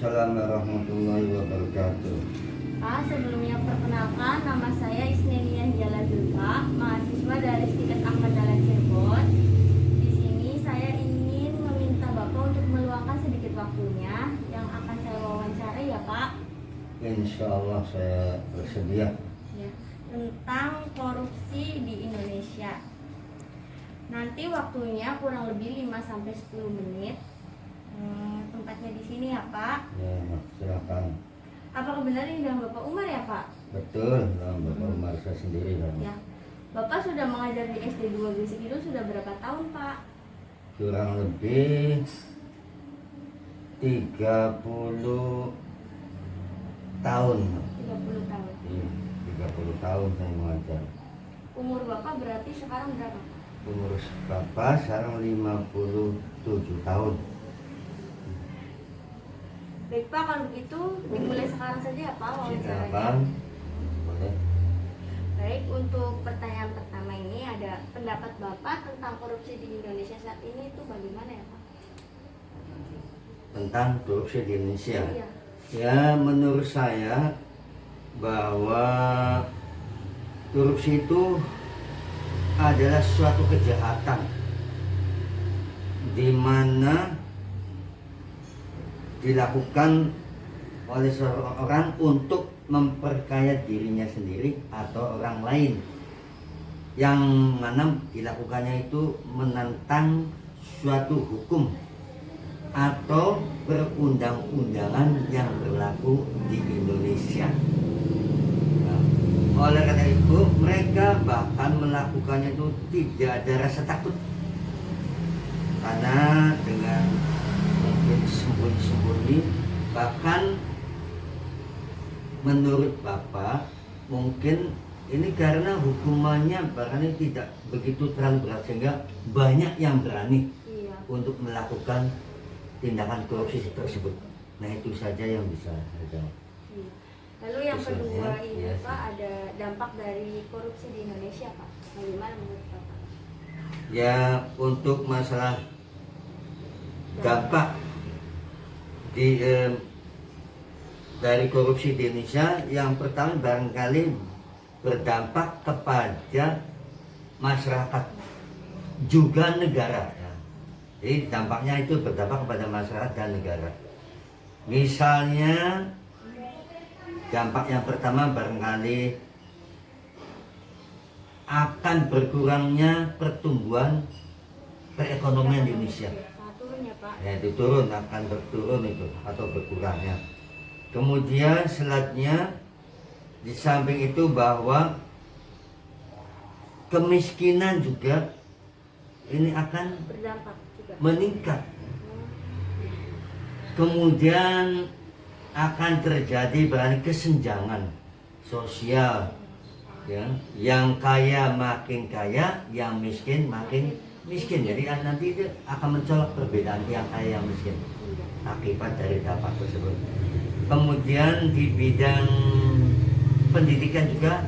Waalaikumsalam warahmatullahi wabarakatuh. Pak, sebelumnya perkenalkan, nama saya Isnenia Hiala Zulfa, mahasiswa dari Stikes Angkatan Cirebon. Di sini saya ingin meminta Bapak untuk meluangkan sedikit waktunya yang akan saya wawancara ya Pak. Insya Allah saya bersedia. Ya, tentang korupsi di Indonesia. Nanti waktunya kurang lebih 5-10 menit. Tempatnya di sini ya Pak. Ya, silakan. Apakah benar ini dengan Bapak Umar ya Pak? Betul, Bapak Umar saya sendiri kan. Ya. Bapak sudah mengajar di SD 2 Gresik itu sudah berapa tahun Pak? Kurang lebih 30 tahun. 30 tahun. Iya, 30 tahun saya mengajar. Umur Bapak berarti sekarang berapa Pak? Umur Bapak sekarang 57 tahun. Baik Pak, kalau begitu dimulai sekarang saja ya Pak wawancaranya. Silakan. Boleh. Baik, untuk pertanyaan pertama ini ada pendapat Bapak tentang korupsi di Indonesia saat ini itu bagaimana ya Pak? Tentang korupsi di Indonesia. Iya. Ya, menurut saya bahwa korupsi itu adalah suatu kejahatan di mana dilakukan oleh seorang untuk memperkaya dirinya sendiri atau orang lain, yang mana dilakukannya itu menentang suatu hukum atau perundang-undangan yang berlaku di Indonesia. Nah, oleh karena itu mereka bahkan melakukannya itu tidak ada rasa takut, karena dengan mungkin sembunyi-sembunyi, bahkan menurut Bapak mungkin ini karena hukumannya barangkali tidak begitu terlalu berat sehingga banyak yang berani Iya. untuk melakukan tindakan korupsi tersebut. Nah, itu saja yang bisa saya jawab. Iya. Lalu yang Usulnya, kedua ini iya, Pak, ada dampak dari korupsi di Indonesia Pak. Bagaimana menurut Bapak? Ya, untuk masalah dampak dari korupsi di Indonesia, yang pertama barangkali berdampak kepada masyarakat juga negara. Jadi dampaknya itu berdampak kepada masyarakat dan negara. Misalnya dampak yang pertama barangkali akan berkurangnya pertumbuhan perekonomian di Indonesia. Turun ya Pak. Ya, itu turun, akan berturun itu atau berkurangnya. Kemudian selanjutnya di samping itu bahwa kemiskinan juga ini akan Berdampak juga. meningkat. Kemudian akan terjadi berarti kesenjangan sosial, ya, yang kaya makin kaya, yang miskin makin miskin. Jadi nanti itu akan mencolok perbedaan yang kaya yang miskin akibat dari dampak tersebut. Kemudian di bidang pendidikan juga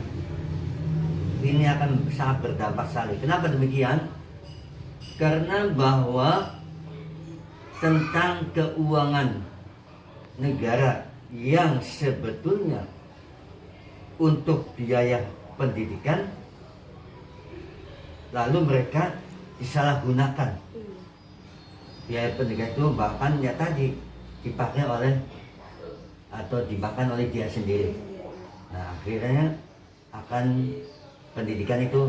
ini akan sangat berdampak sekali. Kenapa demikian? Karena bahwa tentang keuangan negara yang sebetulnya untuk biaya pendidikan, lalu mereka disalahgunakan. Biaya pendidikan itu bahkan ya tadi dipakai oleh atau dimakan oleh dia sendiri. Nah, akhirnya akan pendidikan itu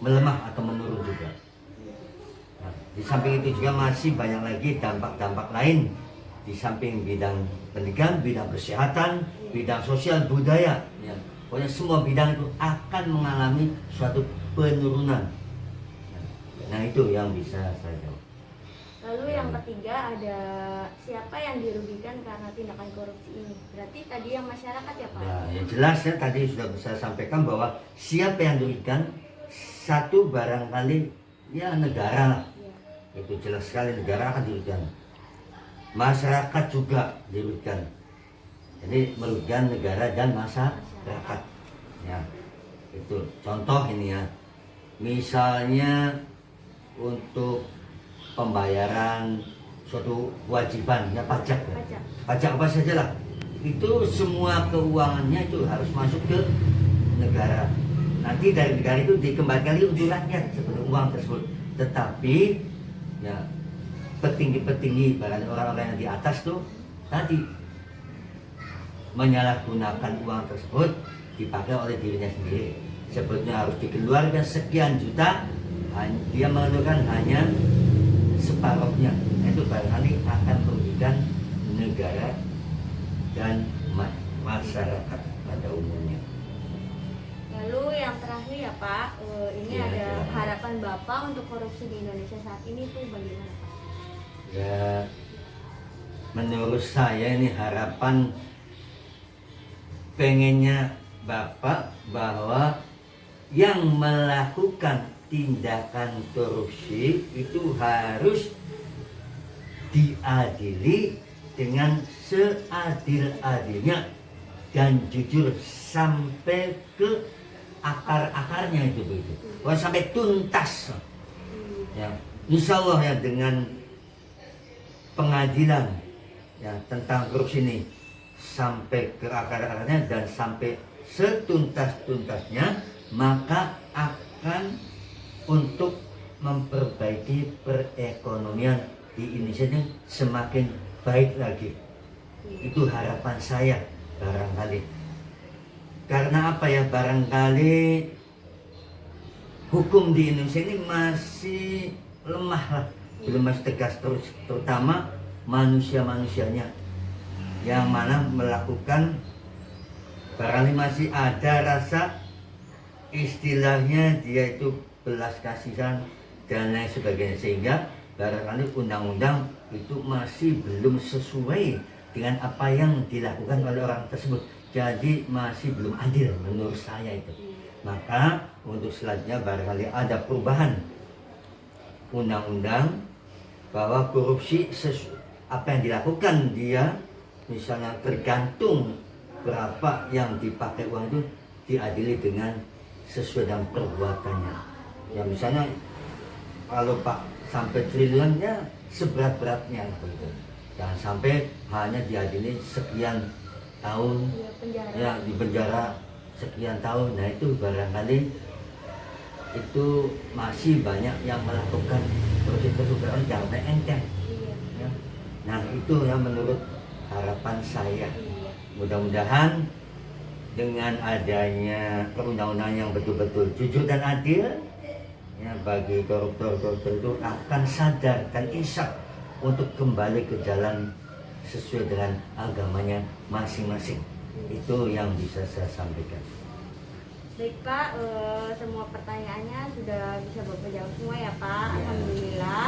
melemah atau menurun juga. Nah, di samping itu juga masih banyak lagi dampak-dampak lain di samping bidang pendidikan, bidang kesehatan, bidang sosial, budaya. Ya, pokoknya semua bidang itu akan mengalami suatu penurunan. Nah, itu yang bisa saya jawab. Lalu yang ketiga ada siapa yang dirugikan karena tindakan korupsi ini? Berarti tadi yang masyarakat ya Pak? Nah, yang jelas ya tadi sudah saya sampaikan bahwa siapa yang dirugikan, satu barangkali ya negara lah. Ya. Itu jelas sekali negara akan dirugikan. Masyarakat juga dirugikan. Jadi merugikan negara dan masyarakat. Ya, itu contoh ini ya. Misalnya untuk pembayaran suatu kewajiban ya pajak. Pajak. Pajak apa saja lah. Itu semua keuangannya itu harus masuk ke negara. Nanti dari negara itu dikembalikan lagi untuk rakyat seperti uang tersebut. Tetapi ya petinggi-petinggi barang orang-orang yang di atas tuh tadi menyalahgunakan uang tersebut dipakai oleh dirinya sendiri. Sebetulnya harus dikeluarkan sekian juta, dia mengeluarkan hanya separuhnya. Itu barangkali akan merugikan negara dan masyarakat pada umumnya. Lalu yang terakhir ya Pak, ini Ya, ada silakan. harapan Bapak untuk korupsi di Indonesia saat ini tuh bagaimana Pak? Ya, menurut saya ini harapan pengennya Bapak bahwa yang melakukan tindakan korupsi itu harus diadili dengan seadil-adilnya dan jujur sampai ke akar-akarnya itu begitu. Bukan sampai tuntas. Ya, insya Allah ya dengan pengadilan ya tentang korupsi ini sampai ke akar-akarnya dan sampai setuntas-tuntasnya, maka akan untuk memperbaiki perekonomian di Indonesia ini semakin baik lagi. Itu harapan saya barangkali. Karena apa ya, barangkali hukum di Indonesia ini masih lemah lah, belum masih tegas terus, terutama manusia-manusianya yang mana melakukan barangkali masih ada rasa istilahnya dia itu belas kasihan dan lain sebagainya, sehingga barangkali undang-undang itu masih belum sesuai dengan apa yang dilakukan oleh orang tersebut. Jadi masih belum adil menurut saya itu. Maka untuk selanjutnya barangkali ada perubahan undang-undang bahwa korupsi apa yang dilakukan dia misalnya tergantung berapa yang dipakai uang itu diadili dengan sesuai dengan perbuatannya. Ya misalnya kalau Pak sampai triliun ya seberat-beratnya begitu. Jangan sampai hanya diadili sekian tahun ya di penjara sekian tahun. Nah itu barangkali itu masih banyak yang melakukan proses tersebut jangan enteng. Ya. Nah itu yang menurut harapan saya. Mudah-mudahan dengan adanya perundang-undangan yang betul-betul jujur dan adil, ya bagi koruptor-koruptor itu akan sadar dan insaf untuk kembali ke jalan sesuai dengan agamanya masing-masing. Itu yang bisa saya sampaikan. Baik Pak, semua pertanyaannya sudah bisa Bapak jawab semua ya Pak. Ya. Alhamdulillah.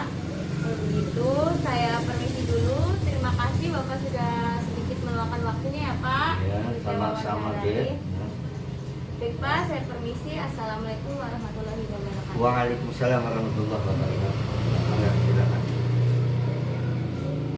Kalau begitu saya permisi dulu. Terima kasih Bapak sudah sedikit meluangkan waktunya ya Pak. Ya, Untuk sama-sama wawancara Dit. ini. Baik Pak, saya permisi. Assalamualaikum warahmatullahi wabarakatuh. Waalaikumsalam warahmatullahi wabarakatuh.